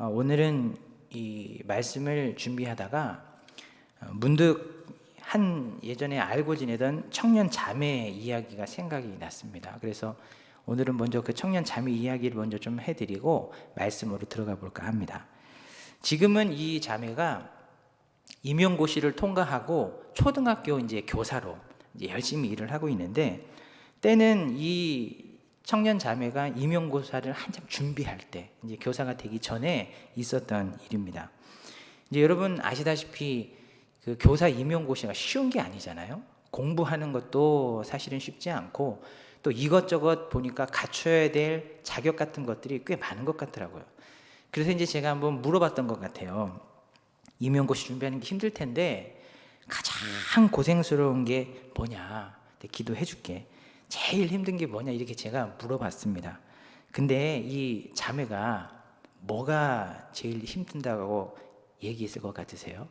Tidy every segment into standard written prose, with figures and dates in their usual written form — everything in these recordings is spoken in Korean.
오늘은 이 말씀을 준비하다가 문득 한 예전에 알고 지내던 청년 자매 이야기가 생각이 났습니다. 그래서 오늘은 먼저 그 청년 자매 이야기를 먼저 좀 해드리고 말씀으로 들어가 볼까 합니다. 지금은 이 자매가 임용고시를 통과하고 초등학교 이제 교사로 이제 열심히 일을 하고 있는데, 때는 이 청년 자매가 임용고사를 한참 준비할 때, 이제 교사가 되기 전에 있었던 일입니다. 이제 여러분 아시다시피 그 교사 임용고시가 쉬운 게 아니잖아요. 공부하는 것도 사실은 쉽지 않고, 또 이것저것 보니까 갖춰야 될 자격 같은 것들이 꽤 많은 것 같더라고요. 그래서 이제 제가 한번 물어봤던 것 같아요. 임용고시 준비하는 게 힘들 텐데 가장 고생스러운 게 뭐냐? 기도해 줄게. 제일 힘든 게 뭐냐? 이렇게 제가 물어봤습니다. 근데 이 자매가 뭐가 제일 힘든다고 얘기했을 것 같으세요?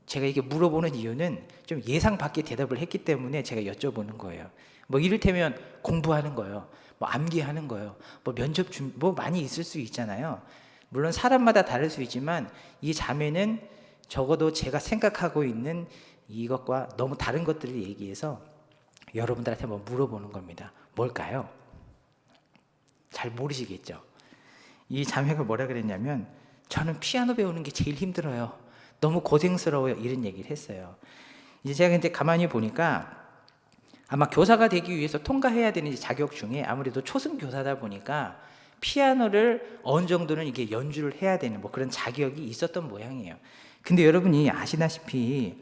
제가 이게 물어보는 이유는 좀 예상 밖의 대답을 했기 때문에 제가 여쭤보는 거예요. 뭐 이를테면 공부하는 거요, 뭐 암기하는 거요, 뭐 면접 뭐 많이 있을 수 있잖아요. 물론 사람마다 다를 수 있지만 이 자매는 적어도 제가 생각하고 있는 이것과 너무 다른 것들을 얘기해서 여러분들한테 한번 물어보는 겁니다. 뭘까요? 잘 모르시겠죠? 이 자매가 뭐라 그랬냐면, 저는 피아노 배우는 게 제일 힘들어요. 너무 고생스러워요. 이런 얘기를 했어요. 이제 제가 근데 가만히 보니까 아마 교사가 되기 위해서 통과해야 되는 자격 중에 아무래도 초승교사다 보니까 피아노를 어느 정도는 이게 연주를 해야 되는 뭐 그런 자격이 있었던 모양이에요. 근데 여러분이 아시다시피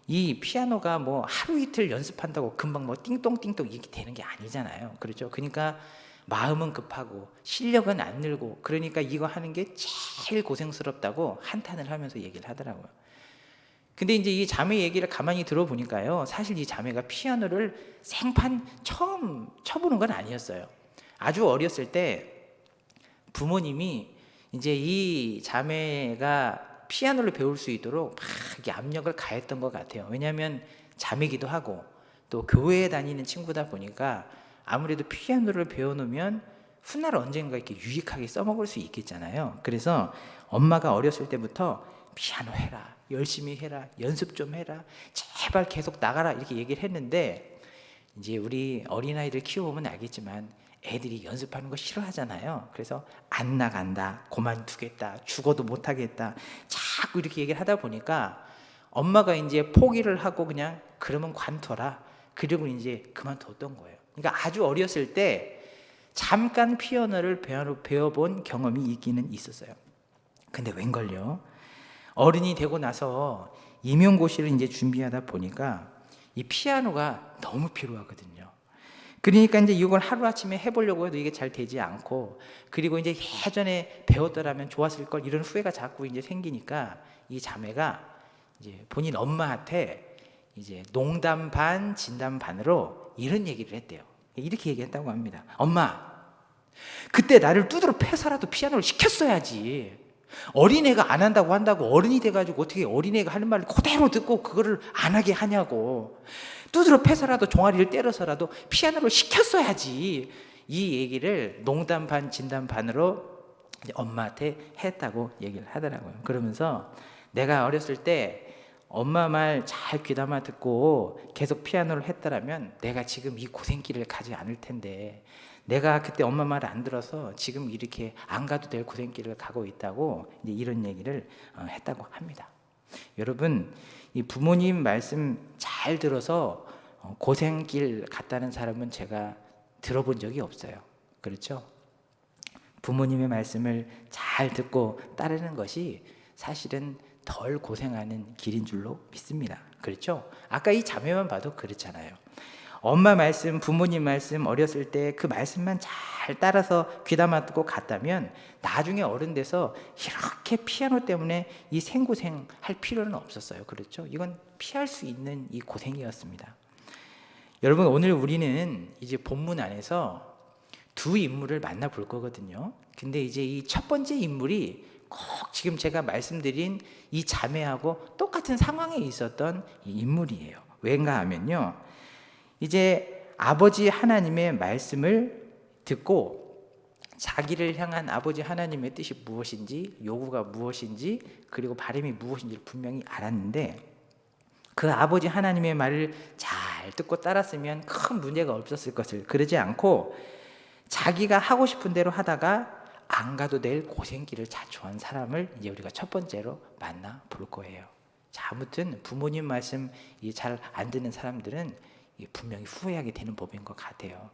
이 피아노가 뭐 하루 이틀 연습한다고 금방 뭐 띵똥띵똥 이렇게 되는 게 아니잖아요. 그렇죠? 그러니까 마음은 급하고 실력은 안 늘고, 그러니까 이거 하는 게 제일 고생스럽다고 한탄을 하면서 얘기를 하더라고요. 근데 이제 이 자매 얘기를 가만히 들어보니까요, 사실 이 자매가 피아노를 생판 처음 쳐보는 건 아니었어요. 아주 어렸을 때 부모님이 이제 이 자매가 피아노를 배울 수 있도록 막 이렇게 압력을 가했던 것 같아요. 왜냐하면 자매기도 하고 또 교회에 다니는 친구다 보니까 아무래도 피아노를 배워놓으면 훗날 언젠가 이렇게 유익하게 써먹을 수 있겠잖아요. 그래서 엄마가 어렸을 때부터 피아노 해라, 열심히 해라, 연습 좀 해라, 제발 계속 나가라 이렇게 얘기를 했는데, 이제 우리 어린아이들 키워보면 알겠지만 애들이 연습하는 거 싫어하잖아요. 그래서 안 나간다, 그만두겠다, 죽어도 못하겠다, 자꾸 이렇게 얘기를 하다 보니까 엄마가 이제 포기를 하고 그냥 그러면 관둬라, 그리고 이제 그만뒀던 거예요. 그러니까 아주 어렸을 때 잠깐 피아노를 배워본 경험이 있기는 있었어요. 근데 웬걸요, 어른이 되고 나서 임용고시를 이제 준비하다 보니까 이 피아노가 너무 필요하거든요. 그러니까 이제 이걸 하루아침에 해보려고 해도 이게 잘 되지 않고, 그리고 이제 예전에 배웠더라면 좋았을 걸, 이런 후회가 자꾸 이제 생기니까 이 자매가 이제 본인 엄마한테 이제 농담 반 진담 반으로 이런 얘기를 했대요. 이렇게 얘기했다고 합니다. 엄마, 그때 나를 두드러 패서라도 피아노를 시켰어야지. 어린애가 안 한다고 어른이 돼가지고 어떻게 어린애가 하는 말을 그대로 듣고 그거를 안 하게 하냐고. 두드러 패서라도 종아리를 때려서라도 피아노를 시켰어야지. 이 얘기를 농담 반 진담 반으로 이제 엄마한테 했다고 얘기를 하더라고요. 그러면서 내가 어렸을 때 엄마 말 잘 귀담아 듣고 계속 피아노를 했더라면 내가 지금 이 고생길을 가지 않을 텐데, 내가 그때 엄마 말을 안 들어서 지금 이렇게 안 가도 될 고생길을 가고 있다고 이제 이런 얘기를 했다고 합니다. 여러분, 이 부모님 말씀 잘 들어서 고생길 갔다는 사람은 제가 들어본 적이 없어요. 그렇죠? 부모님의 말씀을 잘 듣고 따르는 것이 사실은 덜 고생하는 길인 줄로 믿습니다. 그렇죠? 아까 이 자매만 봐도 그렇잖아요. 엄마 말씀, 부모님 말씀, 어렸을 때 그 말씀만 잘 따라서 귀담아 듣고 갔다면 나중에 어른 돼서 이렇게 피아노 때문에 이 생고생 할 필요는 없었어요. 그렇죠? 이건 피할 수 있는 이 고생이었습니다. 여러분, 오늘 우리는 이제 본문 안에서 두 인물을 만나볼 거거든요. 근데 이제 이 첫 번째 인물이 꼭 지금 제가 말씀드린 이 자매하고 똑같은 상황에 있었던 이 인물이에요. 왜인가 하면요, 이제 아버지 하나님의 말씀을 듣고 자기를 향한 아버지 하나님의 뜻이 무엇인지, 요구가 무엇인지, 그리고 바람이 무엇인지를 분명히 알았는데 그 아버지 하나님의 말을 잘 듣고 따랐으면 큰 문제가 없었을 것을, 그러지 않고 자기가 하고 싶은 대로 하다가 안 가도 될 고생길을 자초한 사람을 이제 우리가 첫 번째로 만나 볼 거예요. 자, 아무튼 부모님 말씀 잘 안 듣는 사람들은 분명히 후회하게 되는 법인 것 같아요.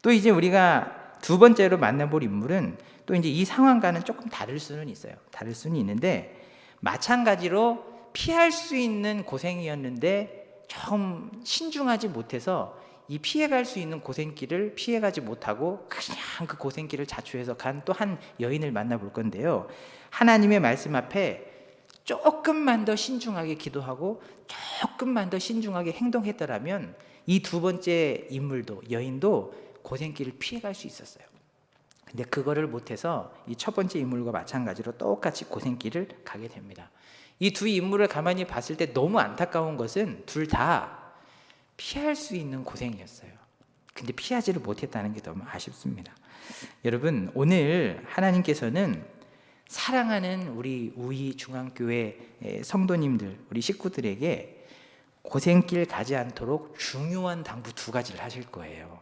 또 이제 우리가 두 번째로 만나볼 인물은 또 이제 이 상황과는 조금 다를 수는 있어요. 다를 수는 있는데 마찬가지로 피할 수 있는 고생이었는데 좀 신중하지 못해서 이 피해갈 수 있는 고생길을 피해가지 못하고 그냥 그 고생길을 자초해서 간 또 한 여인을 만나볼 건데요. 하나님의 말씀 앞에 조금만 더 신중하게 기도하고 조금만 더 신중하게 행동했더라면 이 두 번째 인물도, 여인도 고생길을 피해갈 수 있었어요. 근데 그거를 못해서 이 첫 번째 인물과 마찬가지로 똑같이 고생길을 가게 됩니다. 이 두 인물을 가만히 봤을 때 너무 안타까운 것은 둘 다 피할 수 있는 고생이었어요. 근데 피하지를 못했다는 게 너무 아쉽습니다. 여러분, 오늘 하나님께서는 사랑하는 우리 우이 중앙교회 성도님들, 우리 식구들에게 고생길 가지 않도록 중요한 당부 두 가지를 하실 거예요.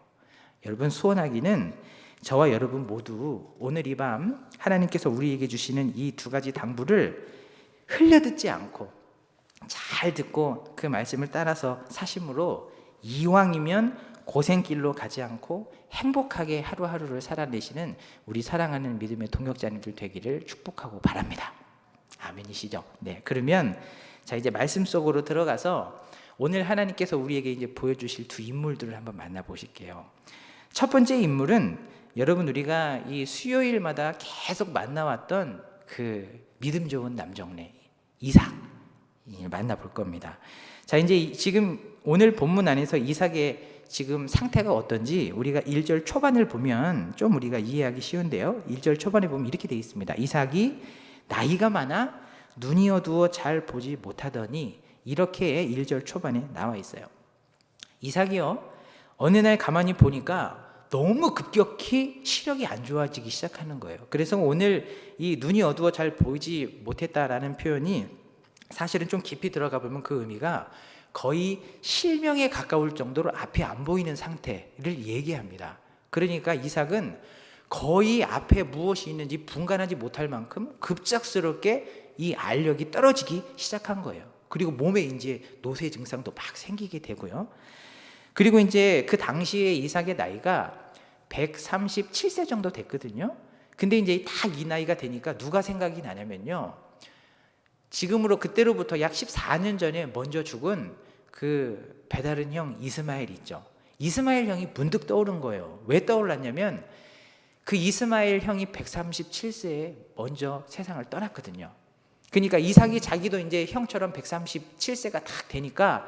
여러분, 소원하기는 저와 여러분 모두 오늘 이 밤 하나님께서 우리에게 주시는 이 두 가지 당부를 흘려듣지 않고 잘 듣고 그 말씀을 따라서 사심으로 이왕이면 고생길로 가지 않고 행복하게 하루하루를 살아내시는 우리 사랑하는 믿음의 동역자님들 되기를 축복하고 바랍니다. 아멘이시죠? 네, 그러면 자, 이제 말씀 속으로 들어가서 오늘 하나님께서 우리에게 이제 보여주실 두 인물들을 한번 만나보실게요. 첫 번째 인물은 여러분, 우리가 이 수요일마다 계속 만나왔던 그 믿음 좋은 남정네 이삭 만나볼 겁니다. 자, 이제 지금 오늘 본문 안에서 이삭의 지금 상태가 어떤지 우리가 1절 초반을 보면 좀 우리가 이해하기 쉬운데요. 1절 초반에 보면 이렇게 되어 있습니다. 이삭이 나이가 많아 눈이 어두워 잘 보지 못하더니, 이렇게 1절 초반에 나와 있어요. 이삭이요, 어느 날 가만히 보니까 너무 급격히 시력이 안 좋아지기 시작하는 거예요. 그래서 오늘 이 눈이 어두워 잘 보이지 못했다라는 표현이 사실은 좀 깊이 들어가 보면 그 의미가 거의 실명에 가까울 정도로 앞이 안 보이는 상태를 얘기합니다. 그러니까 이삭은 거의 앞에 무엇이 있는지 분간하지 못할 만큼 급작스럽게 이 알력이 떨어지기 시작한 거예요. 그리고 몸에 이제 노쇠 증상도 막 생기게 되고요. 그리고 이제 그 당시에 이삭의 나이가 137세 정도 됐거든요. 근데 이제 딱 이 나이가 되니까 누가 생각이 나냐면요, 지금으로 그때로부터 약 14년 전에 먼저 죽은 그 배다른 형 이스마엘 있죠. 이스마엘 형이 문득 떠오른 거예요. 왜 떠올랐냐면 그 이스마엘 형이 137세에 먼저 세상을 떠났거든요. 그러니까 이삭이 자기도 이제 형처럼 137세가 딱 되니까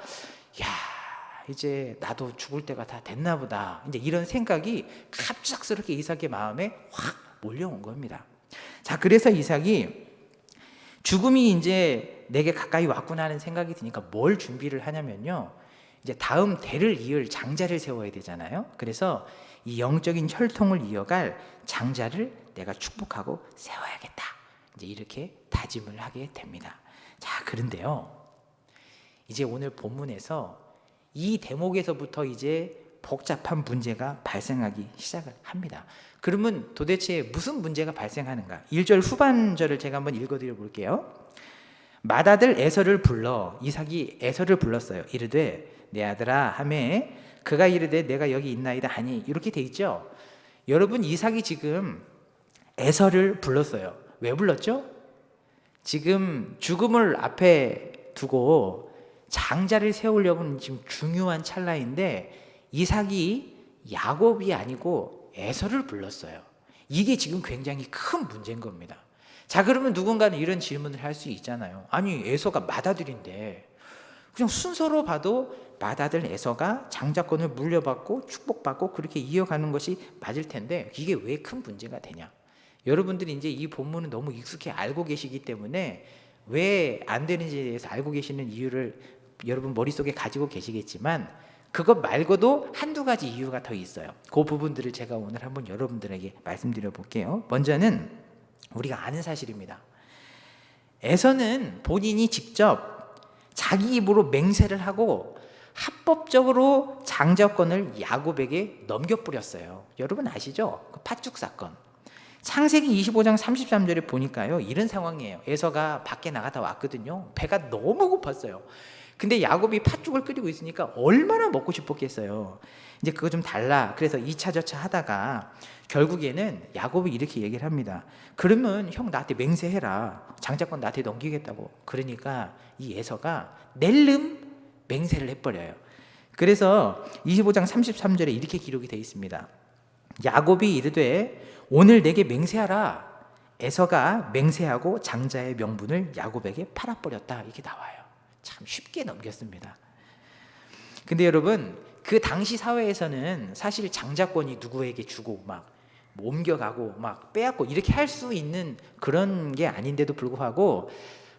야, 이제 나도 죽을 때가 다 됐나 보다, 이제 이런 생각이 갑작스럽게 이삭의 마음에 확 몰려온 겁니다. 자, 그래서 이삭이 죽음이 이제 내게 가까이 왔구나 하는 생각이 드니까 뭘 준비를 하냐면요, 이제 다음 대를 이을 장자를 세워야 되잖아요. 그래서 이 영적인 혈통을 이어갈 장자를 내가 축복하고 세워야겠다, 이제 이렇게 다짐을 하게 됩니다. 자, 그런데요, 이제 오늘 본문에서 이 대목에서부터 이제 복잡한 문제가 발생하기 시작을 합니다. 그러면 도대체 무슨 문제가 발생하는가? 1절 후반절을 제가 한번 읽어드려 볼게요. 맏아들 에서를 불러, 이삭이 에서를 불렀어요. 이르되 내 아들아 하매 그가 이르되 내가 여기 있나이다 하니, 이렇게 돼 있죠. 여러분, 이삭이 지금 에서를 불렀어요. 왜 불렀죠? 지금 죽음을 앞에 두고 장자를 세우려면 지금 중요한 찰나인데 이삭이 야곱이 아니고 에서를 불렀어요. 이게 지금 굉장히 큰 문제인 겁니다. 자, 그러면 누군가는 이런 질문을 할 수 있잖아요. 아니, 에서가 맏아들인데 그냥 순서로 봐도 맏아들 에서가 장자권을 물려받고 축복받고 그렇게 이어가는 것이 맞을 텐데 이게 왜 큰 문제가 되냐? 여러분들이 이제 이 본문은 너무 익숙해 알고 계시기 때문에 왜 안 되는지에 대해서 알고 계시는 이유를 여러분 머릿속에 가지고 계시겠지만, 그것 말고도 한두 가지 이유가 더 있어요. 그 부분들을 제가 오늘 한번 여러분들에게 말씀드려 볼게요. 먼저는 우리가 아는 사실입니다. 에서는 본인이 직접 자기 입으로 맹세를 하고 합법적으로 장자권을 야곱에게 넘겨뿌렸어요. 여러분 아시죠? 그 팥죽 사건. 창세기 25장 33절에 보니까요, 이런 상황이에요. 에서가 밖에 나갔다 왔거든요. 배가 너무 고팠어요. 근데 야곱이 팥죽을 끓이고 있으니까 얼마나 먹고 싶었겠어요. 이제 그거 좀 달라. 그래서 2차 저차 하다가 결국에는 야곱이 이렇게 얘기를 합니다. 그러면 형 나한테 맹세해라. 장자권 나한테 넘기겠다고. 그러니까 이 에서가 낼름 맹세를 해버려요. 그래서 25장 33절에 이렇게 기록이 되어 있습니다. 야곱이 이르되 오늘 내게 맹세하라. 에서가 맹세하고 장자의 명분을 야곱에게 팔아버렸다. 이렇게 나와요. 참 쉽게 넘겼습니다. 근데 여러분, 그 당시 사회에서는 사실 장자권이 누구에게 주고 막 옮겨가고 막 빼앗고 이렇게 할 수 있는 그런 게 아닌데도 불구하고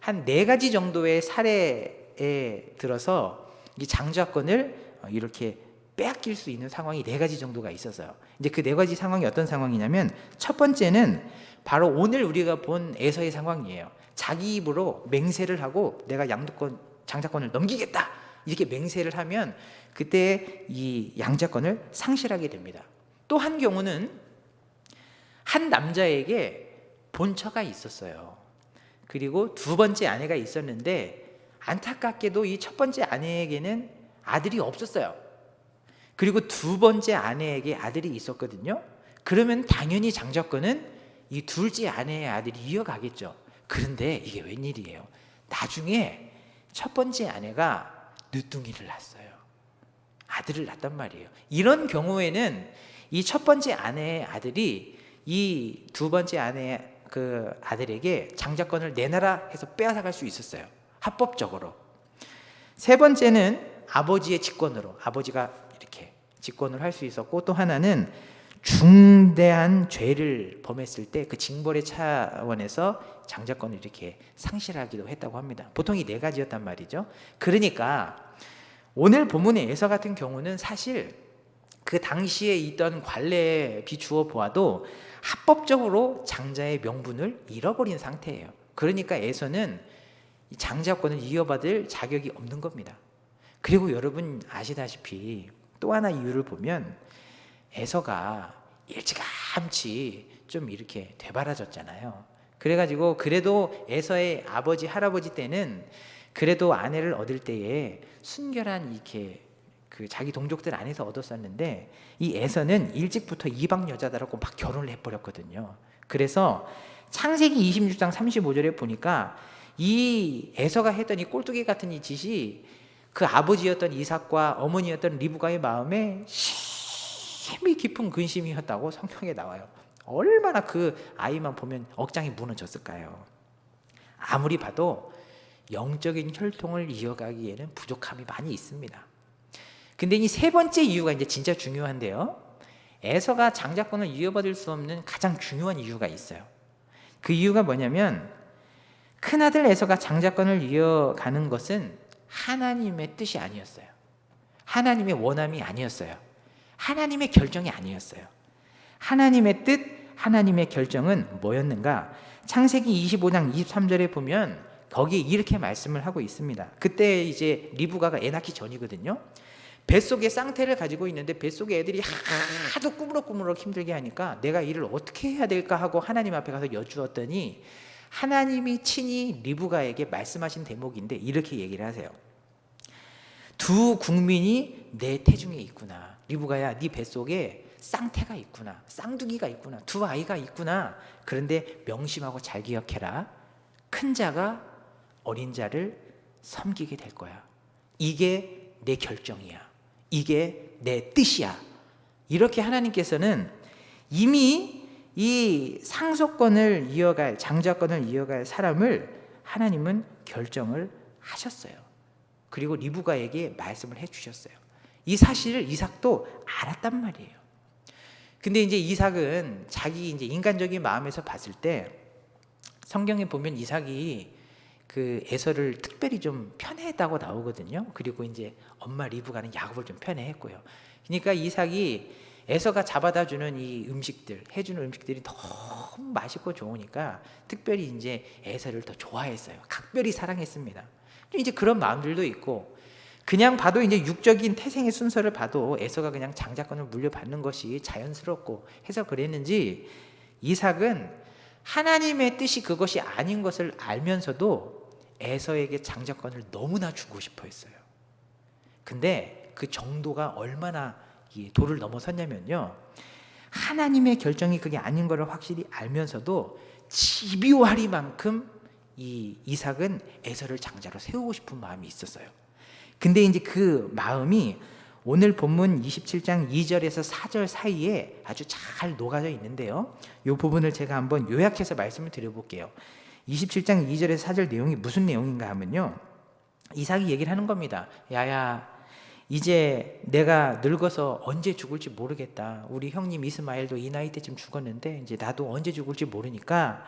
한 4가지 정도의 사례에 들어서 이 장자권을 이렇게 빼앗길 수 있는 상황이 4가지 정도가 있었어요. 이제 그 4가지 상황이 어떤 상황이냐면, 첫 번째는 바로 오늘 우리가 본 에서의 상황이에요. 자기 입으로 맹세를 하고 내가 양도권, 장자권을 넘기겠다 이렇게 맹세를 하면 그때 이 양자권을 상실하게 됩니다. 또 한 경우는 한 남자에게 본처가 있었어요. 그리고 2번째 아내가 있었는데 안타깝게도 이 첫 번째 아내에게는 아들이 없었어요. 그리고 2번째 아내에게 아들이 있었거든요. 그러면 당연히 장자권은 이 둘째 아내의 아들이 이어가겠죠. 그런데 이게 웬일이에요? 나중에 첫 번째 아내가 늦둥이를 낳았어요. 아들을 낳았단 말이에요. 이런 경우에는 이 첫 번째 아내의 아들이 이 2번째 아내의 그 아들에게 장자권을 내놔라 해서 빼앗아갈 수 있었어요. 합법적으로. 3번째는 아버지의 직권으로, 아버지가 이렇게 직권을 할 수 있었고, 또 하나는 중대한 죄를 범했을 때 그 징벌의 차원에서 장자권을 이렇게 상실하기도 했다고 합니다. 보통 이 4가지였단 말이죠. 그러니까 오늘 본문의 에서 같은 경우는 사실 그 당시에 있던 관례에 비추어 보아도 합법적으로 장자의 명분을 잃어버린 상태예요. 그러니까 에서는 장자권을 이어받을 자격이 없는 겁니다. 그리고 여러분 아시다시피 또 하나 이유를 보면 에서가 일찌감치 좀 이렇게 되바라졌잖아요. 그래가지고 그래도 에서의 아버지 할아버지 때는 그래도 아내를 얻을 때에 순결한 이렇게 그 자기 동족들 안에서 얻었었는데, 이 에서는 일찍부터 이방 여자들하고 막 결혼을 해버렸거든요. 그래서 창세기 26장 35절에 보니까 이 에서가 했던 이 꼴뚜기 같은 이 짓이 그 아버지였던 이삭과 어머니였던 리브가의 마음에 심히 깊은 근심이었다고 성경에 나와요. 얼마나 그 아이만 보면 억장이 무너졌을까요? 아무리 봐도 영적인 혈통을 이어가기에는 부족함이 많이 있습니다. 근데 이 3번째 이유가 이제 진짜 중요한데요. 에서가 장자권을 이어받을 수 없는 가장 중요한 이유가 있어요. 그 이유가 뭐냐면, 큰아들 에서가 장자권을 이어가는 것은 하나님의 뜻이 아니었어요. 하나님의 원함이 아니었어요. 하나님의 결정이 아니었어요. 하나님의 뜻, 하나님의 결정은 뭐였는가? 창세기 25장 23절에 보면 거기에 이렇게 말씀을 하고 있습니다. 그때 이제 리브가가 애 낳기 전이거든요. 뱃속에 쌍태를 가지고 있는데 뱃속에 애들이 하도 꾸무럭꾸무럭 힘들게 하니까 내가 이를 어떻게 해야 될까 하고 하나님 앞에 가서 여쭈었더니 하나님이 친히 리브가에게 말씀하신 대목인데 이렇게 얘기를 하세요. 2 국민이 내 태중에 있구나. 리브가야, 네 뱃속에 쌍태가 있구나. 쌍둥이가 있구나. 2 아이가 있구나. 그런데 명심하고 잘 기억해라. 큰 자가 어린 자를 섬기게 될 거야. 이게 내 결정이야. 이게 내 뜻이야. 이렇게 하나님께서는 이미 이 상속권을 이어갈, 장자권을 이어갈 사람을 하나님은 결정을 하셨어요. 그리고 리브가에게 말씀을 해주셨어요. 이 사실을 이삭도 알았단 말이에요. 근데 이제 이삭은 자기 이제 인간적인 마음에서 봤을 때 성경에 보면 이삭이 그 에서를 특별히 좀 편애했다고 나오거든요. 그리고 이제 엄마 리브가는 야곱을 좀 편애했고요. 그러니까 이삭이 에서가 잡아다 주는 이 음식들, 해주는 음식들이 너무 맛있고 좋으니까 특별히 이제 에서를 더 좋아했어요. 각별히 사랑했습니다. 이제 그런 마음들도 있고, 그냥 봐도 이제 육적인 태생의 순서를 봐도 에서가 그냥 장자권을 물려받는 것이 자연스럽고 해서 그랬는지, 이삭은 하나님의 뜻이 그것이 아닌 것을 알면서도 에서에게 장자권을 너무나 주고 싶어 했어요. 근데 그 정도가 얼마나 이 도를 넘어섰냐면요, 하나님의 결정이 그게 아닌 것을 확실히 알면서도 집요하리만큼 이 이삭은 에서를 장자로 세우고 싶은 마음이 있었어요. 근데 이제 그 마음이 오늘 본문 27장 2절에서 4절 사이에 아주 잘 녹아져 있는데요, 이 부분을 제가 한번 요약해서 말씀을 드려볼게요. 27장 2절에서 4절 내용이 무슨 내용인가 하면요, 이삭이 얘기를 하는 겁니다. 야야, 이제 내가 늙어서 언제 죽을지 모르겠다. 우리 형님 이스마엘도 이 나이 때쯤 죽었는데 이제 나도 언제 죽을지 모르니까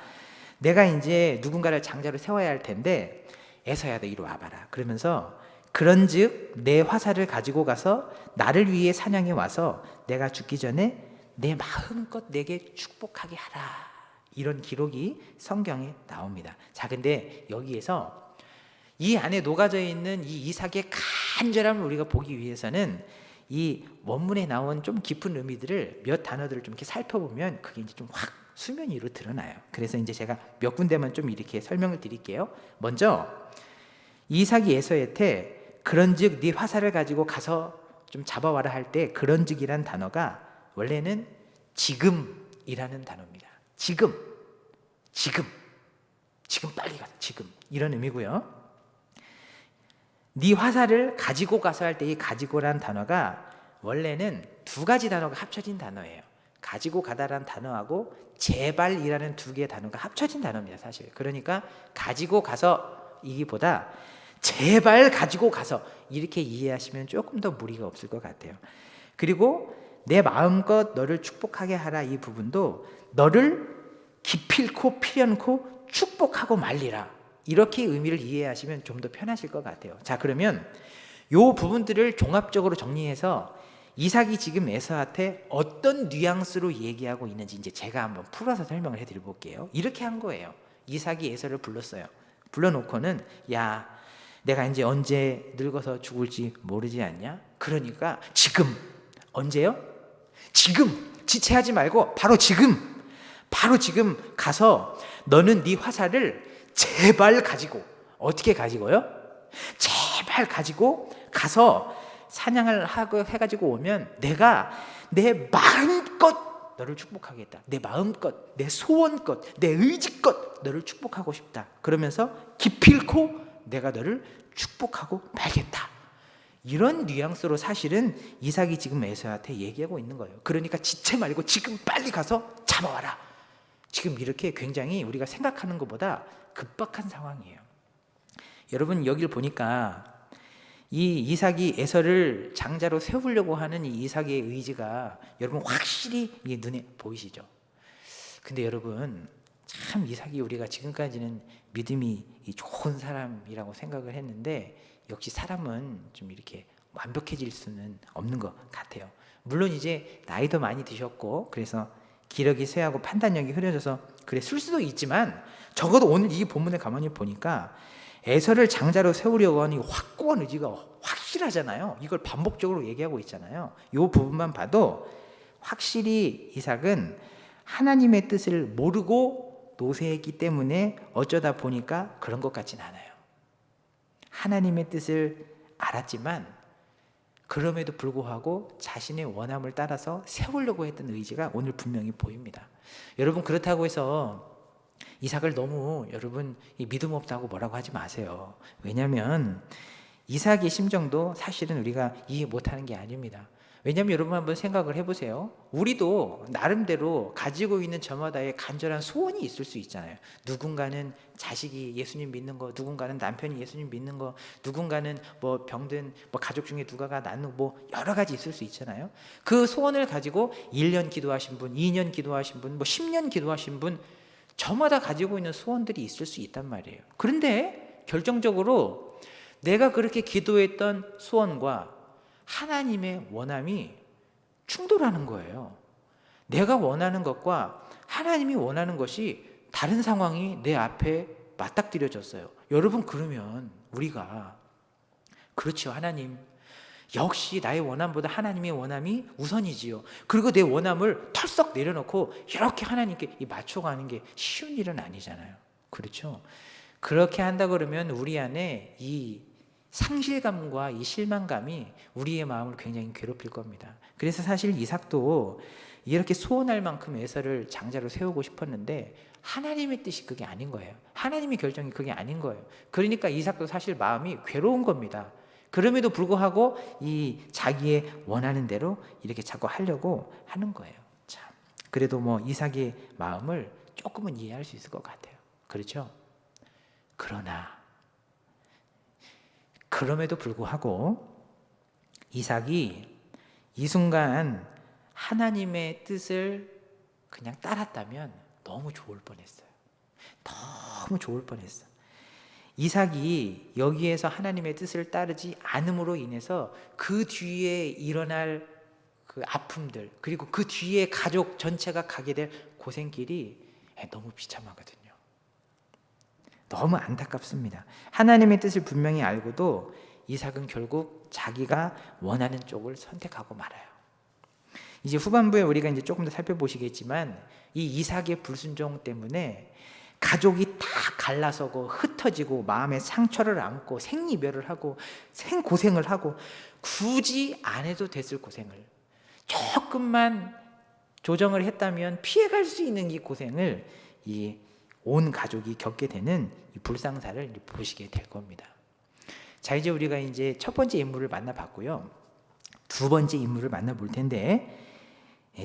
내가 이제 누군가를 장자로 세워야 할 텐데 에서야 너 이리 와봐라. 그러면서 그런즉 내 화살을 가지고 가서 나를 위해 사냥해 와서 내가 죽기 전에 내 마음껏 내게 축복하게 하라. 이런 기록이 성경에 나옵니다. 자, 근데 여기에서 이 안에 녹아져 있는 이 이삭의 간절함을 우리가 보기 위해서는 이 원문에 나온 좀 깊은 의미들을 몇 단어들을 좀 이렇게 살펴보면 그게 이제 좀 확 수면 위로 드러나요. 그래서 이제 제가 몇 군데만 좀 이렇게 설명을 드릴게요. 먼저 이삭이 에서한테 그런즉 네 화살을 가지고 가서 좀 잡아와라 할 때 그런즉이란 단어가 원래는 지금이라는 단어입니다. 지금 빨리 가자. 지금 이런 의미고요. 네 화살을 가지고 가서 할 때 이 가지고란 단어가 원래는 두 가지 단어가 합쳐진 단어예요. 가지고 가다라는 단어하고 제발이라는 두 개의 단어가 합쳐진 단어입니다, 사실. 그러니까 가지고 가서 이기보다 제발 가지고 가서 이렇게 이해하시면 조금 더 무리가 없을 것 같아요. 그리고 내 마음껏 너를 축복하게 하라, 이 부분도 너를 기필코 필연코 축복하고 말리라, 이렇게 의미를 이해하시면 좀 더 편하실 것 같아요. 자, 그러면 이 부분들을 종합적으로 정리해서 이삭이 지금 에서한테 어떤 뉘앙스로 얘기하고 있는지 이제 제가 한번 풀어서 설명을 해드려 볼게요. 이렇게 한 거예요. 이삭이 에서를 불렀어요. 불러놓고는 야, 내가 이제 언제 늙어서 죽을지 모르지 않냐? 그러니까 지금. 언제요? 지금. 지체하지 말고 바로 지금 가서 너는 네 화살을 제발 가지고, 어떻게 가지고요? 제발 가지고 가서 사냥을 하고 해가지고 오면 내가 내 마음껏 너를 축복하겠다. 내 마음껏, 내 소원껏, 내 의지껏 너를 축복하고 싶다. 그러면서 기필코 내가 너를 축복하고 말겠다. 이런 뉘앙스로 사실은 이삭이 지금 에서한테 얘기하고 있는 거예요. 그러니까 지체 말고 지금 빨리 가서 잡아와라. 지금 이렇게 굉장히 우리가 생각하는 것보다 급박한 상황이에요. 여러분, 여기를 보니까 이 이삭이 에서를 장자로 세우려고 하는 이 이삭의 의지가 여러분 확실히 눈에 보이시죠? 근데 여러분, 참 이삭이 우리가 지금까지는 믿음이 좋은 사람이라고 생각을 했는데 역시 사람은 좀 이렇게 완벽해질 수는 없는 것 같아요. 물론 이제 나이도 많이 드셨고 그래서 기력이 쇠하고 판단력이 흐려져서 그랬을 수도 있지만 적어도 오늘 이 본문에 가만히 보니까 에서를 장자로 세우려고 하는 확고한 의지가 확실하잖아요. 이걸 반복적으로 얘기하고 있잖아요. 이 부분만 봐도 확실히 이삭은 하나님의 뜻을 모르고 노쇠했기 때문에 어쩌다 보니까 그런 것 같진 않아요. 하나님의 뜻을 알았지만 그럼에도 불구하고 자신의 원함을 따라서 세우려고 했던 의지가 오늘 분명히 보입니다. 여러분, 그렇다고 해서 이삭을 너무 여러분 믿음 없다고 뭐라고 하지 마세요. 왜냐하면 이삭의 심정도 사실은 우리가 이해 못하는 게 아닙니다. 왜냐하면 여러분 한번 생각을 해보세요. 우리도 나름대로 가지고 있는 저마다의 간절한 소원이 있을 수 있잖아요. 누군가는 자식이 예수님 믿는 거, 누군가는 남편이 예수님 믿는 거, 누군가는 뭐 병든 가족 중에 누가가 낫는 여러 가지 있을 수 있잖아요. 그 소원을 가지고 1년 기도하신 분, 2년 기도하신 분, 10년 기도하신 분, 저마다 가지고 있는 소원들이 있을 수 있단 말이에요. 그런데 결정적으로 내가 그렇게 기도했던 소원과 하나님의 원함이 충돌하는 거예요. 내가 원하는 것과 하나님이 원하는 것이 다른 상황이 내 앞에 맞닥뜨려졌어요. 여러분, 그러면 우리가 그렇죠, 하나님, 역시 나의 원함보다 하나님의 원함이 우선이지요. 그리고 내 원함을 털썩 내려놓고 이렇게 하나님께 맞춰가는 게 쉬운 일은 아니잖아요. 그렇죠? 그렇게 한다 그러면 우리 안에 이 상실감과 이 실망감이 우리의 마음을 굉장히 괴롭힐 겁니다. 그래서 사실 이삭도 이렇게 소원할 만큼 에서를 장자로 세우고 싶었는데 하나님의 뜻이 그게 아닌 거예요. 하나님의 결정이 그게 아닌 거예요. 그러니까 이삭도 사실 마음이 괴로운 겁니다. 그럼에도 불구하고 이 자기의 원하는 대로 이렇게 자꾸 하려고 하는 거예요. 참, 그래도 뭐 이삭의 마음을 조금은 이해할 수 있을 것 같아요. 그렇죠? 그러나 그럼에도 불구하고 이삭이 이 순간 하나님의 뜻을 그냥 따랐다면 너무 좋을 뻔했어요. 너무 좋을 뻔했어. 이삭이 여기에서 하나님의 뜻을 따르지 않음으로 인해서 그 뒤에 일어날 그 아픔들, 그리고 그 뒤에 가족 전체가 가게 될 고생길이 너무 비참하거든요. 너무 안타깝습니다. 하나님의 뜻을 분명히 알고도 이삭은 결국 자기가 원하는 쪽을 선택하고 말아요. 이제 후반부에 우리가 이제 조금 더 살펴보시겠지만 이 이삭의 불순종 때문에 가족이 다 갈라서고 흩어지고 마음에 상처를 안고 생이별을 하고 생고생을 하고 굳이 안 해도 됐을 고생을 조금만 조정을 했다면 피해갈 수 있는 이 고생을 이 온 가족이 겪게 되는 이 불상사를 보시게 될 겁니다. 자, 이제 우리가 이제 첫 번째 인물을 만나봤고요. 두 번째 인물을 만나볼 텐데,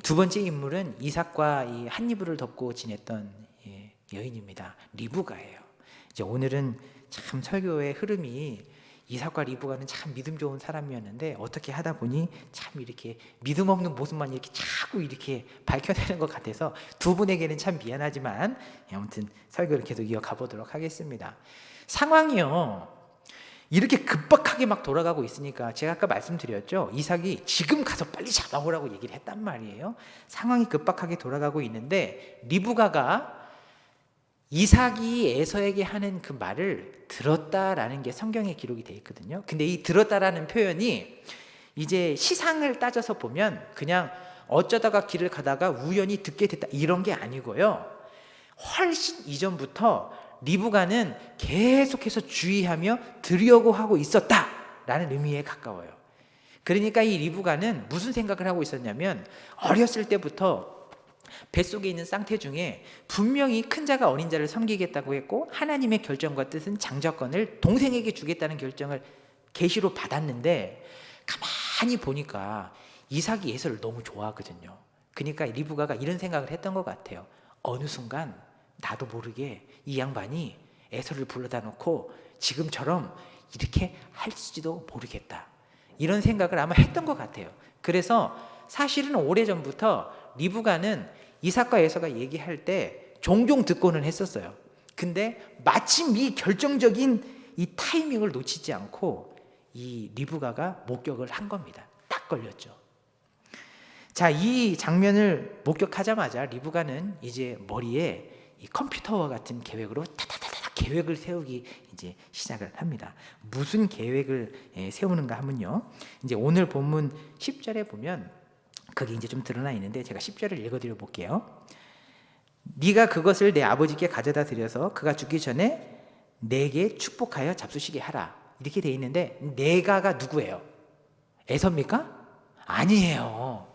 두 번째 인물은 이삭과 이 한 이불을 덮고 지냈던 여인입니다. 리브가예요. 이제 오늘은 참 설교의 흐름이 이삭과 리브가는 참 믿음 좋은 사람이었는데 어떻게 하다 보니 참 이렇게 믿음 없는 모습만 이렇게 자꾸 이렇게 밝혀내는 것 같아서 두 분에게는 참 미안하지만 아무튼 설교를 계속 이어가 보도록 하겠습니다. 상황이요, 이렇게 급박하게 막 돌아가고 있으니까 제가 아까 말씀드렸죠. 이삭이 지금 가서 빨리 잡아오라고 얘기를 했단 말이에요. 상황이 급박하게 돌아가고 있는데 리브가가 이삭이 에서에게 하는 그 말을 들었다라는 게 성경에 기록이 되어 있거든요. 근데 이 들었다라는 표현이 이제 시상을 따져서 보면 그냥 어쩌다가 길을 가다가 우연히 듣게 됐다 이런 게 아니고요. 훨씬 이전부터 리브가는 계속해서 주의하며 들으려고 하고 있었다라는 의미에 가까워요. 그러니까 이 리브가는 무슨 생각을 하고 있었냐면 어렸을 때부터 뱃속에 있는 쌍태 중에 분명히 큰 자가 어린 자를 섬기겠다고 했고 하나님의 결정과 뜻은 장자권을 동생에게 주겠다는 결정을 계시로 받았는데 가만히 보니까 이삭이 에서를 너무 좋아하거든요. 그러니까 리브가가 이런 생각을 했던 것 같아요. 어느 순간 나도 모르게 이 양반이 에서를 불러다 놓고 지금처럼 이렇게 할지도 모르겠다, 이런 생각을 아마 했던 것 같아요. 그래서 사실은 오래전부터 리브가는 이삭과 에서가 얘기할 때 종종 듣고는 했었어요. 근데 마침 이 결정적인 이 타이밍을 놓치지 않고 이 리브가가 목격을 한 겁니다. 딱 걸렸죠. 자, 이 장면을 목격하자마자 리브가는 이제 머리에 이 컴퓨터와 같은 계획으로 타타타타 계획을 세우기 이제 시작을 합니다. 무슨 계획을 세우는가 하면요, 이제 오늘 본문 10절에 보면 그게 이제 좀 드러나 있는데 제가 10절을 읽어드려 볼게요. 네가 그것을 내 아버지께 가져다 드려서 그가 죽기 전에 내게 축복하여 잡수시게 하라, 이렇게 돼 있는데 내가가 누구예요? 에서입니까? 아니에요.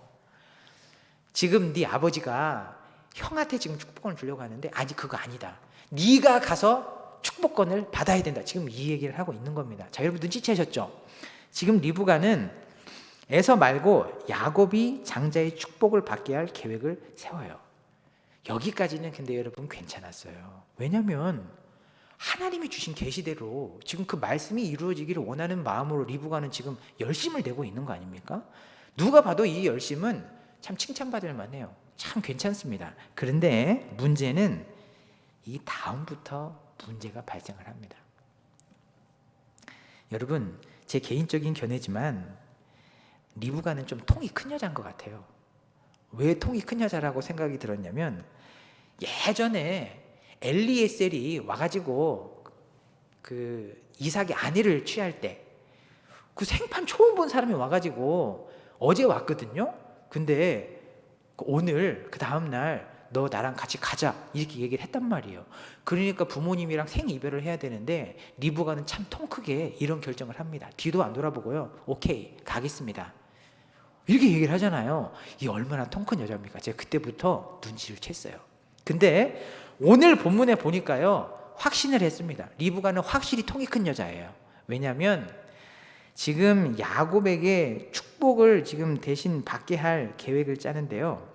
지금 네 아버지가 형한테 지금 축복권을 주려고 하는데 아니, 그거 아니다. 네가 가서 축복권을 받아야 된다. 지금 이 얘기를 하고 있는 겁니다. 자, 여러분 눈치채셨죠? 지금 리브가는 에서 말고 야곱이 장자의 축복을 받게 할 계획을 세워요. 여기까지는 근데 여러분 괜찮았어요. 왜냐하면 하나님이 주신 계시대로 지금 그 말씀이 이루어지기를 원하는 마음으로 리브가는 지금 열심을 내고 있는 거 아닙니까? 누가 봐도 이 열심은 참 칭찬받을 만해요. 참 괜찮습니다. 그런데 문제는 이 다음부터 문제가 발생을 합니다. 여러분, 제 개인적인 견해지만 리브가는 좀 통이 큰 여자인 것 같아요. 왜 통이 큰 여자라고 생각이 들었냐면, 예전에 엘리에셀이 와가지고 그 이삭의 아내를 취할 때 그 생판 처음 본 사람이 와가지고 어제 왔거든요. 근데 오늘 그 다음날 너 나랑 같이 가자 이렇게 얘기를 했단 말이에요. 그러니까 부모님이랑 생이별을 해야 되는데 리브가는 참 통 크게 이런 결정을 합니다. 뒤도 안 돌아보고요. 오케이, 가겠습니다. 이렇게 얘기를 하잖아요. 이 얼마나 통 큰 여자입니까? 제가 그때부터 눈치를 챘어요. 근데 오늘 본문에 보니까요, 확신을 했습니다. 리브가는 확실히 통이 큰 여자예요. 왜냐하면 지금 야곱에게 축복을 지금 대신 받게 할 계획을 짜는데요,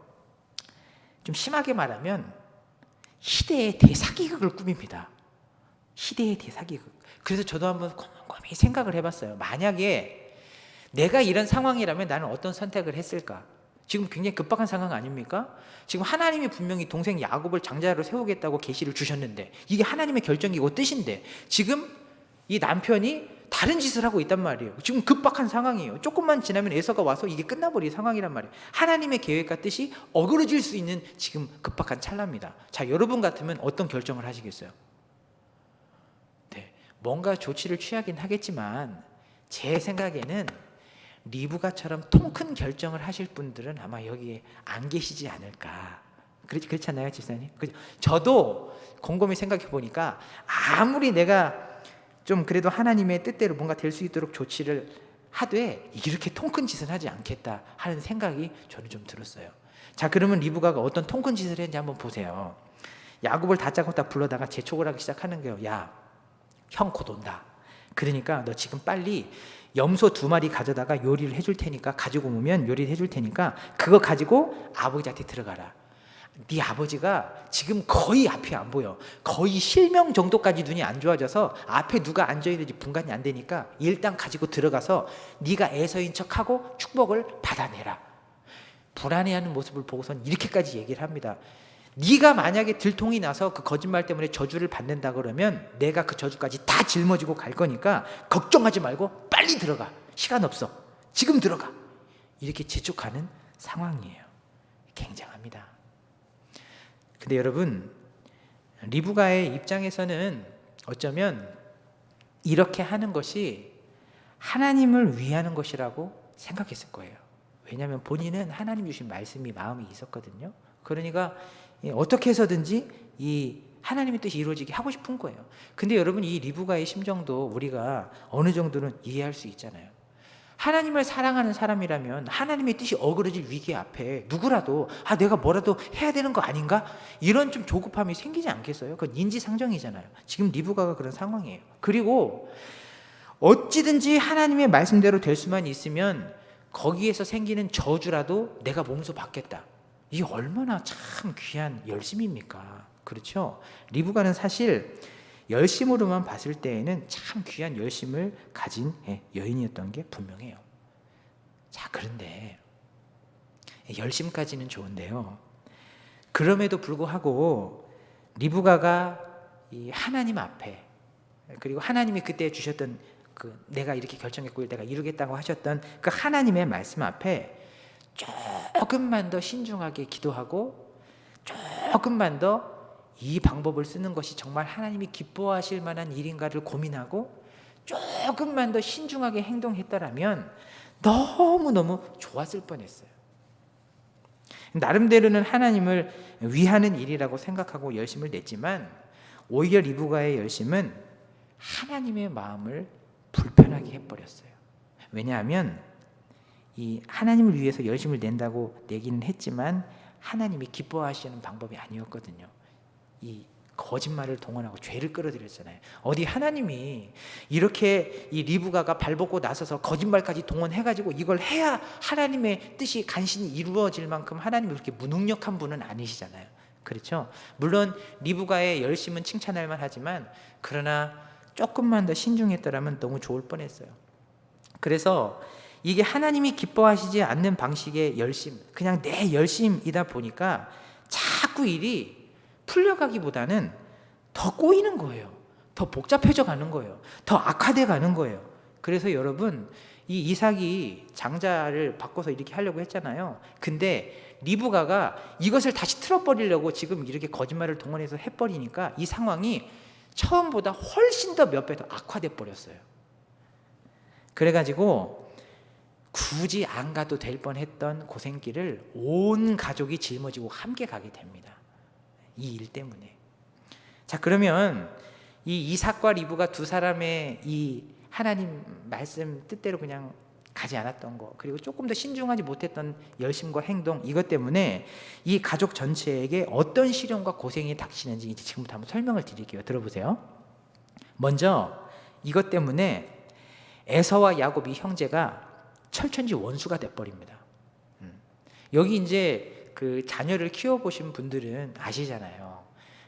좀 심하게 말하면 시대의 대사기극을 꾸밉니다. 시대의 대사기극. 그래서 저도 한번 곰곰이 생각을 해봤어요. 만약에 내가 이런 상황이라면 나는 어떤 선택을 했을까? 지금 굉장히 급박한 상황 아닙니까? 지금 하나님이 분명히 동생 야곱을 장자로 세우겠다고 계시를 주셨는데, 이게 하나님의 결정이고 뜻인데 지금 이 남편이 다른 짓을 하고 있단 말이에요. 지금 급박한 상황이에요. 조금만 지나면 에서가 와서 이게 끝나버릴 상황이란 말이에요. 하나님의 계획과 뜻이 어그러질 수 있는 지금 급박한 찰나입니다. 자, 여러분 같으면 어떤 결정을 하시겠어요? 네, 뭔가 조치를 취하긴 하겠지만 제 생각에는 리브가처럼 통 큰 결정을 하실 분들은 아마 여기에 안 계시지 않을까. 그렇지 않나요, 집사님? 저도 곰곰이 생각해 보니까 아무리 내가 좀 그래도 하나님의 뜻대로 뭔가 될 수 있도록 조치를 하되 이렇게 통 큰 짓은 하지 않겠다 하는 생각이 저는 좀 들었어요. 자, 그러면 리브가가 어떤 통 큰 짓을 했는지 한번 보세요. 야곱을 다짜고짜 불러다가 재촉을 하기 시작하는 거예요. 야, 형 곧 온다. 그러니까 너 지금 빨리 염소 2마리 가져다가 요리를 해줄 테니까, 가지고 오면 요리를 해줄 테니까 그거 가지고 아버지한테 들어가라. 네 아버지가 지금 거의 앞이 안 보여. 거의 실명 정도까지 눈이 안 좋아져서 앞에 누가 앉아있는지 분간이 안 되니까 일단 가지고 들어가서 네가 에서인 척하고 축복을 받아내라. 불안해하는 모습을 보고선 이렇게까지 얘기를 합니다. 네가 만약에 들통이 나서 그 거짓말 때문에 저주를 받는다 그러면 내가 그 저주까지 다 짊어지고 갈 거니까 걱정하지 말고 빨리 들어가. 시간 없어. 지금 들어가. 이렇게 재촉하는 상황이에요. 굉장합니다. 근데 여러분, 리브가의 입장에서는 어쩌면 이렇게 하는 것이 하나님을 위하는 것이라고 생각했을 거예요. 왜냐하면 본인은 하나님 주신 말씀이 마음에 있었거든요. 그러니까 어떻게 해서든지 이 하나님의 뜻이 이루어지게 하고 싶은 거예요. 근데 여러분, 이 리브가의 심정도 우리가 어느 정도는 이해할 수 있잖아요. 하나님을 사랑하는 사람이라면 하나님의 뜻이 어그러질 위기 앞에 누구라도 내가 뭐라도 해야 되는 거 아닌가? 이런 좀 조급함이 생기지 않겠어요? 그건 인지상정이잖아요. 지금 리브가가 그런 상황이에요. 그리고 어찌든지 하나님의 말씀대로 될 수만 있으면 거기에서 생기는 저주라도 내가 몸소 받겠다. 이게 얼마나 참 귀한 열심입니까? 그렇죠? 리브가는 사실 열심으로만 봤을 때에는 참 귀한 열심을 가진 여인이었던 게 분명해요. 자, 그런데 열심까지는 좋은데요, 그럼에도 불구하고 리브가가 이 하나님 앞에, 그리고 하나님이 그때 주셨던 그 내가 이렇게 결정했고 내가 이루겠다고 하셨던 그 하나님의 말씀 앞에 조금만 더 신중하게 기도하고 조금만 더 이 방법을 쓰는 것이 정말 하나님이 기뻐하실 만한 일인가를 고민하고 조금만 더 신중하게 행동했더라면 너무너무 좋았을 뻔했어요. 나름대로는 하나님을 위하는 일이라고 생각하고 열심을 냈지만 오히려 리브가의 열심은 하나님의 마음을 불편하게 해버렸어요. 왜냐하면 이 하나님을 위해서 열심을 낸다고 내기는 했지만 하나님이 기뻐하시는 방법이 아니었거든요. 이 거짓말을 동원하고 죄를 끌어들였잖아요. 어디 하나님이 이렇게 이 리브가가 발벗고 나서서 거짓말까지 동원해가지고 이걸 해야 하나님의 뜻이 간신히 이루어질 만큼 하나님이 그렇게 무능력한 분은 아니시잖아요. 그렇죠? 물론 리브가의 열심은 칭찬할 만하지만 그러나 조금만 더 신중했더라면 너무 좋을 뻔했어요. 그래서 이게 하나님이 기뻐하시지 않는 방식의 열심, 그냥 내 열심이다 보니까 자꾸 일이 풀려가기보다는 더 꼬이는 거예요. 더 복잡해져 가는 거예요. 더 악화돼 가는 거예요. 그래서 여러분, 이 이삭이 장자를 바꿔서 이렇게 하려고 했잖아요. 근데 리브가가 이것을 다시 틀어버리려고 지금 이렇게 거짓말을 동원해서 해버리니까 이 상황이 처음보다 훨씬 더 몇 배 더 악화돼 버렸어요. 그래가지고 굳이 안 가도 될 뻔했던 고생길을 온 가족이 짊어지고 함께 가게 됩니다. 이 일 때문에. 자, 그러면 이 이삭과 리브가 두 사람의 이 하나님 말씀 뜻대로 그냥 가지 않았던 거, 그리고 조금 더 신중하지 못했던 열심과 행동, 이것 때문에 이 가족 전체에게 어떤 시련과 고생이 닥치는지 이제 지금부터 한번 설명을 드릴게요. 들어보세요. 먼저 이것 때문에 에서와 야곱이 형제가 철천지 원수가 돼버립니다. 여기 이제 그 자녀를 키워보신 분들은 아시잖아요.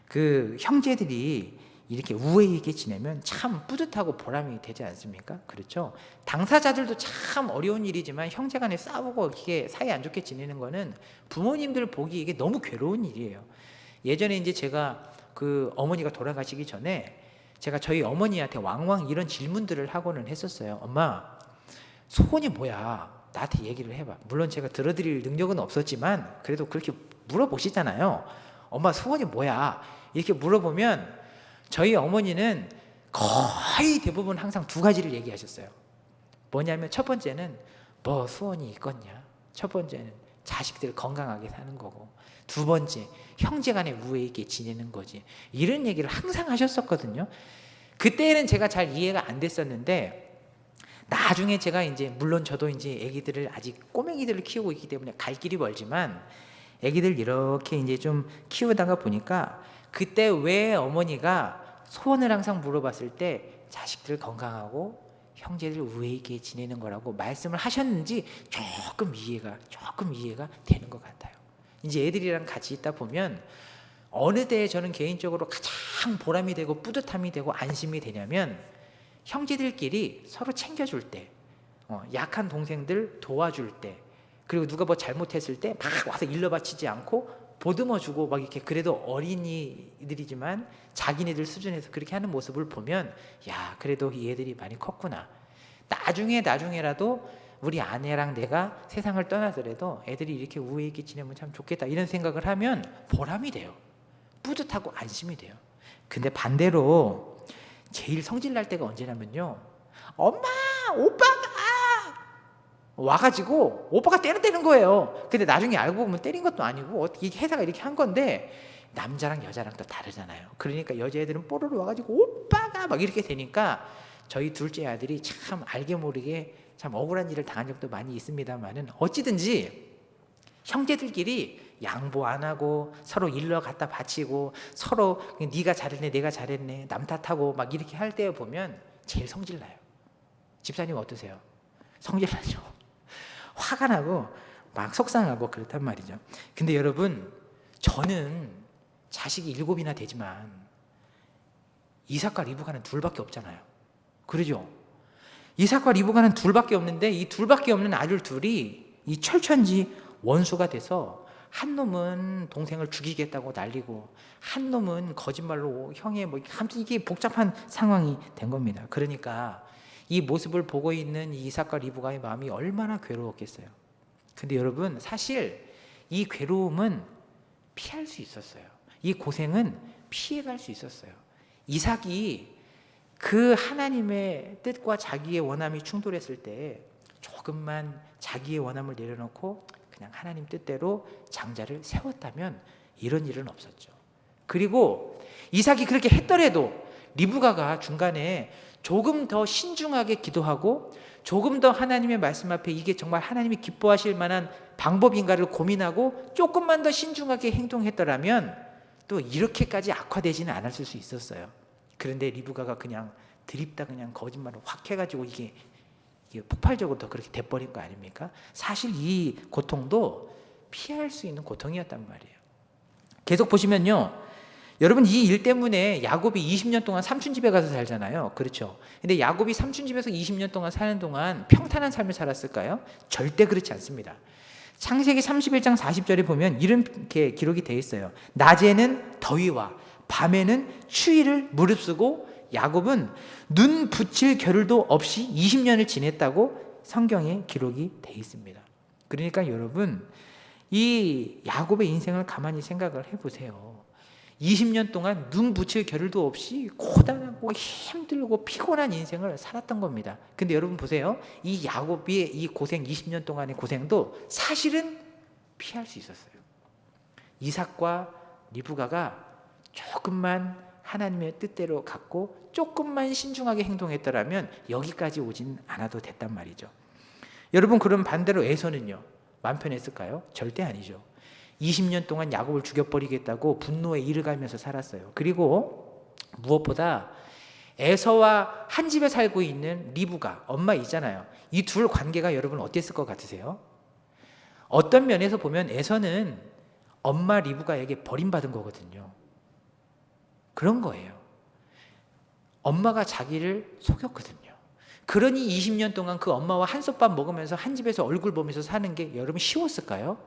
그 형제들이 이렇게 우애 있게 지내면 참 뿌듯하고 보람이 되지 않습니까? 그렇죠? 당사자들도 참 어려운 일이지만 형제 간에 싸우고 이게 사이 안 좋게 지내는 거는 부모님들 보기 이게 너무 괴로운 일이에요. 예전에 이제 제가 그 어머니가 돌아가시기 전에 제가 저희 어머니한테 왕왕 이런 질문들을 하고는 했었어요. 엄마, 소원이 뭐야? 나한테 얘기를 해봐. 물론 제가 들어드릴 능력은 없었지만 그래도 그렇게 물어보시잖아요. 엄마, 소원이 뭐야? 이렇게 물어보면 저희 어머니는 거의 대부분 항상 두 가지를 얘기하셨어요. 뭐냐면 첫 번째는 뭐 소원이 있겠냐? 첫 번째는 자식들 건강하게 사는 거고, 두 번째 형제간에 우애 있게 지내는 거지. 이런 얘기를 항상 하셨었거든요. 그때는 제가 잘 이해가 안 됐었는데 나중에 제가 이제 물론 저도 이제 아기들을 아직 꼬맹이들을 키우고 있기 때문에 갈 길이 멀지만 아기들 이렇게 이제 좀 키우다가 보니까 그때 왜 어머니가 소원을 항상 물어봤을 때 자식들 건강하고 형제들 우애 있게 지내는 거라고 말씀을 하셨는지 조금 이해가 되는 것 같아요. 이제 애들이랑 같이 있다 보면 어느 때에 저는 개인적으로 가장 보람이 되고 뿌듯함이 되고 안심이 되냐면 형제들끼리 서로 챙겨줄 때, 약한 동생들 도와줄 때, 그리고 누가 뭐 잘못했을 때 막 와서 일러바치지 않고 보듬어주고 막 이렇게, 그래도 어린이들이지만 자기네들 수준에서 그렇게 하는 모습을 보면 야, 그래도 이 애들이 많이 컸구나. 나중에라도 우리 아내랑 내가 세상을 떠나더라도 애들이 이렇게 우애 있게 지내면 참 좋겠다, 이런 생각을 하면 보람이 돼요. 뿌듯하고 안심이 돼요. 근데 반대로 제일 성질 날 때가 언제냐면요, 엄마, 오빠가 와가지고 오빠가 때리는 거예요. 근데 나중에 알고 보면 때린 것도 아니고 어떻게 회사가 이렇게 한 건데, 남자랑 여자랑 또 다르잖아요. 그러니까 여자애들은 뽀로로 와가지고 오빠가 막 이렇게 되니까 저희 둘째 아들이 참 알게 모르게 참 억울한 일을 당한 적도 많이 있습니다만은, 어찌든지 형제들끼리 양보 안 하고 서로 일러 갖다 바치고 서로 네가 잘했네 내가 잘했네 남 탓하고 막 이렇게 할 때 보면 제일 성질 나요. 집사님 어떠세요? 성질 나죠? 화가 나고 막 속상하고 그렇단 말이죠. 근데 여러분, 저는 자식이 7이나 되지만 이삭과 리브가는 둘밖에 없잖아요. 그러죠? 이삭과 리브가는 둘밖에 없는데 이 둘밖에 없는 아들 둘이 이 철천지 원수가 돼서, 한 놈은 동생을 죽이겠다고 난리고 한 놈은 거짓말로 형의 뭐 아무튼 이게 복잡한 상황이 된 겁니다. 그러니까 이 모습을 보고 있는 이삭과 리브가의 마음이 얼마나 괴로웠겠어요. 근데 여러분, 사실 이 괴로움은 피할 수 있었어요. 이 고생은 피해갈 수 있었어요. 이삭이 그 하나님의 뜻과 자기의 원함이 충돌했을 때 조금만 자기의 원함을 내려놓고 그냥 하나님 뜻대로 장자를 세웠다면 이런 일은 없었죠. 그리고 이삭이 그렇게 했더라도 리브가가 중간에 조금 더 신중하게 기도하고 조금 더 하나님의 말씀 앞에 이게 정말 하나님이 기뻐하실 만한 방법인가를 고민하고 조금만 더 신중하게 행동했더라면 또 이렇게까지 악화되지는 않았을 수 있었어요. 그런데 리브가가 그냥 드립다 그냥 거짓말을 확 해가지고 이게 폭발적으로 더 그렇게 돼버린 거 아닙니까? 사실 이 고통도 피할 수 있는 고통이었단 말이에요. 계속 보시면요, 여러분, 이 일 때문에 야곱이 20년 동안 삼촌 집에 가서 살잖아요. 그렇죠? 근데 야곱이 삼촌 집에서 20년 동안 사는 동안 평탄한 삶을 살았을까요? 절대 그렇지 않습니다. 창세기 31장 40절에 보면 이렇게 기록이 되어 있어요. 낮에는 더위와 밤에는 추위를 무릅쓰고 야곱은 눈 붙일 겨를도 없이 20년을 지냈다고 성경에 기록이 돼 있습니다. 그러니까 여러분, 이 야곱의 인생을 가만히 생각을 해보세요. 20년 동안 눈 붙일 겨를도 없이 고단하고 힘들고 피곤한 인생을 살았던 겁니다. 근데 여러분 보세요. 이 야곱의 이 고생, 20년 동안의 고생도 사실은 피할 수 있었어요. 이삭과 리브가가 조금만 하나님의 뜻대로 갔고 조금만 신중하게 행동했더라면 여기까지 오진 않아도 됐단 말이죠. 여러분, 그럼 반대로 에서는요? 마음 편했을까요? 절대 아니죠. 20년 동안 야곱을 죽여버리겠다고 분노에 이르가면서 살았어요. 그리고 무엇보다 에서와 한 집에 살고 있는 리브가 엄마 있잖아요. 이 둘 관계가 여러분 어땠을 것 같으세요? 어떤 면에서 보면 에서는 엄마 리브가에게 버림받은 거거든요. 그런 거예요. 엄마가 자기를 속였거든요. 그러니 20년 동안 그 엄마와 한솥밥 먹으면서 한 집에서 얼굴 보면서 사는 게 여러분 쉬웠을까요?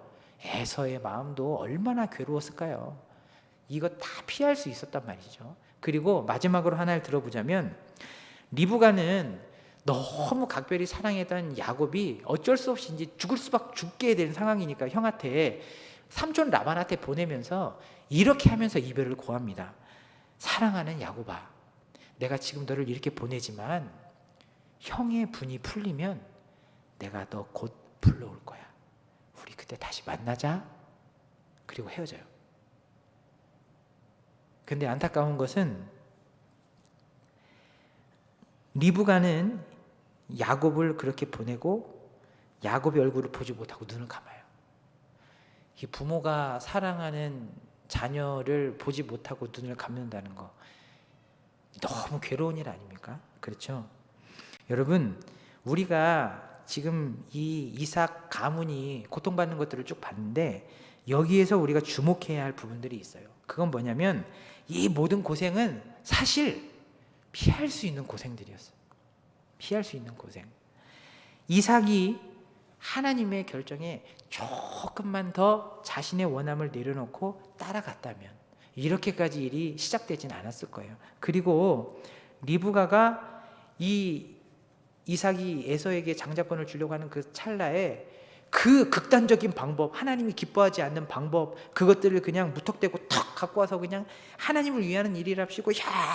에서의 마음도 얼마나 괴로웠을까요? 이거 다 피할 수 있었단 말이죠. 그리고 마지막으로 하나를 들어보자면 리브가는 너무 각별히 사랑했던 야곱이 어쩔 수 없이 이제 죽게 된 상황이니까 형한테, 삼촌 라반한테 보내면서 이렇게 하면서 이별을 고합니다. 사랑하는 야곱아, 내가 지금 너를 이렇게 보내지만 형의 분이 풀리면 내가 너 곧 불러올 거야. 우리 그때 다시 만나자. 그리고 헤어져요. 근데 안타까운 것은 리브가는 야곱을 그렇게 보내고 야곱의 얼굴을 보지 못하고 눈을 감아요. 이 부모가 사랑하는 자녀를 보지 못하고 눈을 감는다는 거 너무 괴로운 일 아닙니까? 그렇죠? 여러분, 우리가 지금 이 이삭 가문이 고통받는 것들을 쭉 봤는데 여기에서 우리가 주목해야 할 부분들이 있어요. 그건 뭐냐면 이 모든 고생은 사실 피할 수 있는 고생들이었어요. 피할 수 있는 고생. 이삭이 하나님의 결정에 조금만 더 자신의 원함을 내려놓고 따라갔다면 이렇게까지 일이 시작되진 않았을 거예요. 그리고 리브가가 이 이삭이 에서에게 장자권을 주려고 하는 그 찰나에 그 극단적인 방법, 하나님이 기뻐하지 않는 방법, 그것들을 그냥 무턱대고 턱 갖고 와서 그냥 하나님을 위하는 일이랍시고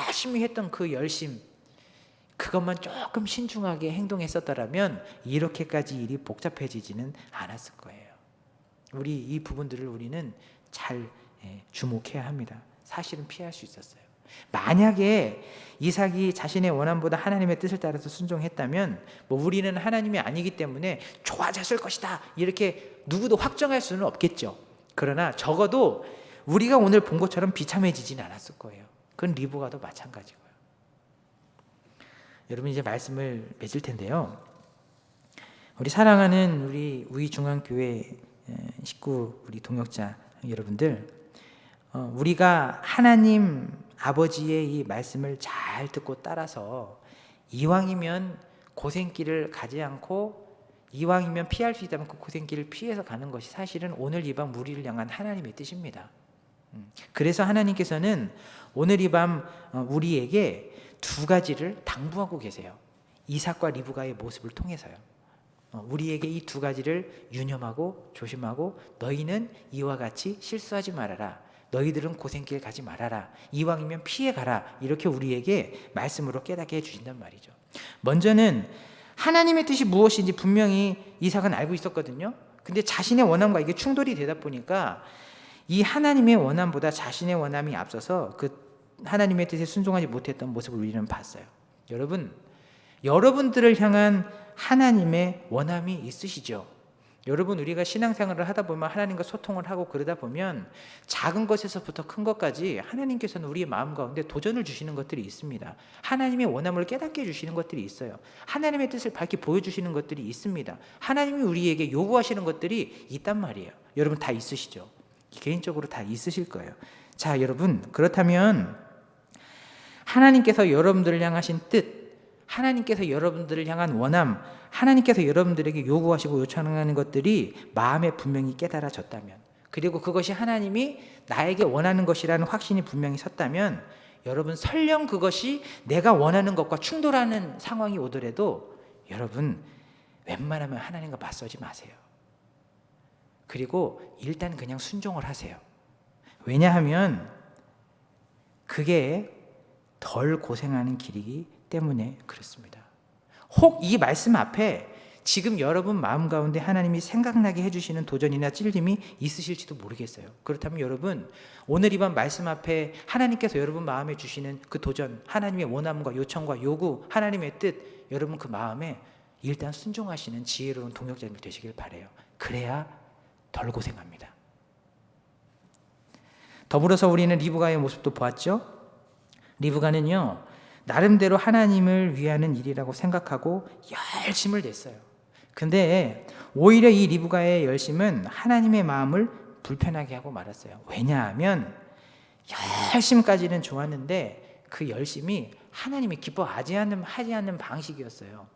열심히 했던 그 열심, 그것만 조금 신중하게 행동했었더라면 이렇게까지 일이 복잡해지지는 않았을 거예요. 우리 이 부분들을 우리는 잘 주목해야 합니다. 사실은 피할 수 있었어요. 만약에 이삭이 자신의 원함보다 하나님의 뜻을 따라서 순종했다면 우리는 하나님이 아니기 때문에 좋아졌을 것이다 이렇게 누구도 확정할 수는 없겠죠. 그러나 적어도 우리가 오늘 본 것처럼 비참해지진 않았을 거예요. 그건 리브가도 마찬가지고요. 여러분, 이제 말씀을 맺을 텐데요. 우리 사랑하는 우리 우이중앙교회 식구, 우리 동역자 여러분들, 우리가 하나님 아버지의 이 말씀을 잘 듣고 따라서 이왕이면 고생길을 가지 않고 이왕이면 피할 수 있다면 그 고생길을 피해서 가는 것이 사실은 오늘 이 밤 우리를 향한 하나님의 뜻입니다. 그래서 하나님께서는 오늘 이 밤 우리에게 두 가지를 당부하고 계세요. 이삭과 리브가의 모습을 통해서요. 우리에게 이 두 가지를 유념하고 조심하고 너희는 이와 같이 실수하지 말아라. 너희들은 고생길 가지 말아라. 이왕이면 피해가라. 이렇게 우리에게 말씀으로 깨닫게 해주신단 말이죠. 먼저는 하나님의 뜻이 무엇인지 분명히 이삭은 알고 있었거든요. 근데 자신의 원함과 이게 충돌이 되다 보니까 이 하나님의 원함보다 자신의 원함이 앞서서 그 하나님의 뜻에 순종하지 못했던 모습을 우리는 봤어요. 여러분, 여러분들을 향한 하나님의 원함이 있으시죠? 여러분, 우리가 신앙생활을 하다 보면 하나님과 소통을 하고 그러다 보면 작은 것에서부터 큰 것까지 하나님께서는 우리의 마음 가운데 도전을 주시는 것들이 있습니다. 하나님의 원함을 깨닫게 해주시는 것들이 있어요. 하나님의 뜻을 밝히 보여주시는 것들이 있습니다. 하나님이 우리에게 요구하시는 것들이 있단 말이에요. 여러분 다 있으시죠? 개인적으로 다 있으실 거예요. 자, 여러분, 그렇다면 하나님께서 여러분들을 향하신 뜻, 하나님께서 여러분들을 향한 원함, 하나님께서 여러분들에게 요구하시고 요청하는 것들이 마음에 분명히 깨달아졌다면, 그리고 그것이 하나님이 나에게 원하는 것이라는 확신이 분명히 섰다면 여러분 설령 그것이 내가 원하는 것과 충돌하는 상황이 오더라도 여러분 웬만하면 하나님과 맞서지 마세요. 그리고 일단 그냥 순종을 하세요. 왜냐하면 그게 덜 고생하는 길이기 때문에 그렇습니다. 혹 이 말씀 앞에 지금 여러분 마음 가운데 하나님이 생각나게 해주시는 도전이나 찔림이 있으실지도 모르겠어요. 그렇다면 여러분 오늘 이번 말씀 앞에 하나님께서 여러분 마음에 주시는 그 도전, 하나님의 원함과 요청과 요구, 하나님의 뜻, 여러분 그 마음에 일단 순종하시는 지혜로운 동역자님 되시길 바라요. 그래야 덜 고생합니다. 더불어서 우리는 리브가의 모습도 보았죠. 리브가는요 나름대로 하나님을 위하는 일이라고 생각하고 열심을 냈어요. 근데 오히려 이 리브가의 열심은 하나님의 마음을 불편하게 하고 말았어요. 왜냐하면 열심까지는 좋았는데 그 열심이 하나님이 기뻐하지 않는 방식이었어요.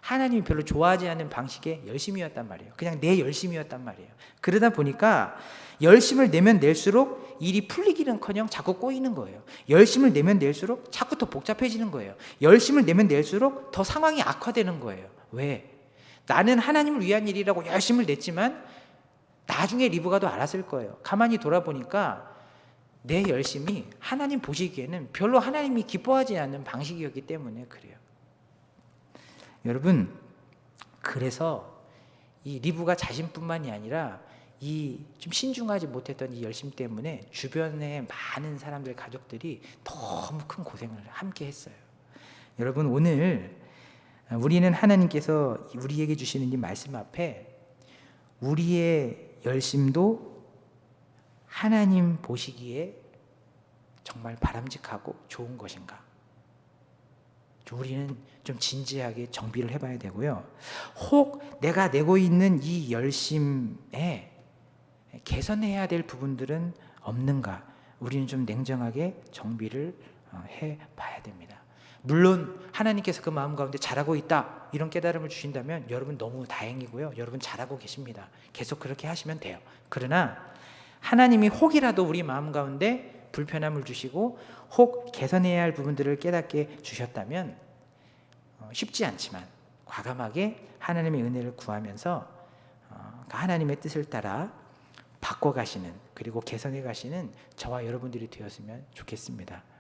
하나님이 별로 좋아하지 않는 방식의 열심이었단 말이에요. 그냥 내 열심이었단 말이에요. 그러다 보니까 열심을 내면 낼수록 일이 풀리기는커녕 자꾸 꼬이는 거예요. 열심을 내면 낼수록 자꾸 더 복잡해지는 거예요. 열심을 내면 낼수록 더 상황이 악화되는 거예요. 왜? 나는 하나님을 위한 일이라고 열심을 냈지만 나중에 리브가도 알았을 거예요. 가만히 돌아보니까 내 열심이 하나님 보시기에는 별로 하나님이 기뻐하지 않는 방식이었기 때문에 그래요. 여러분, 그래서 이 리브가 자신뿐만이 아니라 이 좀 신중하지 못했던 이 열심 때문에 주변의 많은 사람들, 가족들이 너무 큰 고생을 함께 했어요. 여러분, 오늘 우리는 하나님께서 우리에게 주시는 이 말씀 앞에 우리의 열심도 하나님 보시기에 정말 바람직하고 좋은 것인가? 우리는 좀 진지하게 정비를 해봐야 되고요. 혹 내가 내고 있는 이 열심에 개선해야 될 부분들은 없는가? 우리는 좀 냉정하게 정비를 해봐야 됩니다. 물론 하나님께서 그 마음 가운데 잘하고 있다 이런 깨달음을 주신다면 여러분 너무 다행이고요. 여러분 잘하고 계십니다. 계속 그렇게 하시면 돼요. 그러나 하나님이 혹이라도 우리 마음 가운데 불편함을 주시고 혹 개선해야 할 부분들을 깨닫게 주셨다면 쉽지 않지만 과감하게 하나님의 은혜를 구하면서 하나님의 뜻을 따라 바꿔가시는 그리고 개선해 가시는 저와 여러분들이 되었으면 좋겠습니다.